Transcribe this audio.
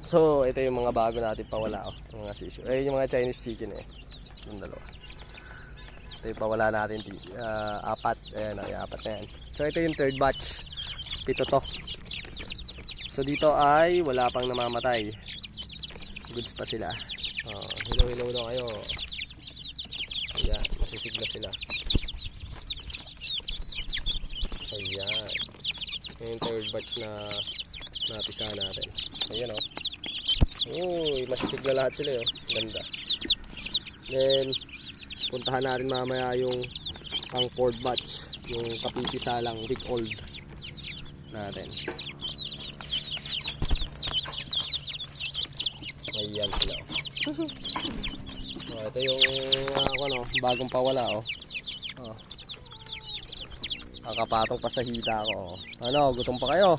So, ito yung mga bago natin pawala. Oh. Yung mga sisyo. Yung mga Chinese chicken eh. Yung dalawa. Ito yung pawala natin. Apat. Ayan, yung apat na yan. So, ito yung third batch. 7 to. So, dito ay wala pang namamatay. Goods pa sila. Oh, hilaw-hilaw na kayo. Ayan, masisigla sila. Ayan. Yung third batch na napisa natin. Ayan o. Uy, masisigla lahat sila yun. Ganda. Then, puntahan natin mamaya yung pang fourth batch. Yung kapipisalang week old natin. Ayan sila o. Ito yung bagong pawala o. Kakapatong pa sa hita ko. Ano, gutom pa kayo?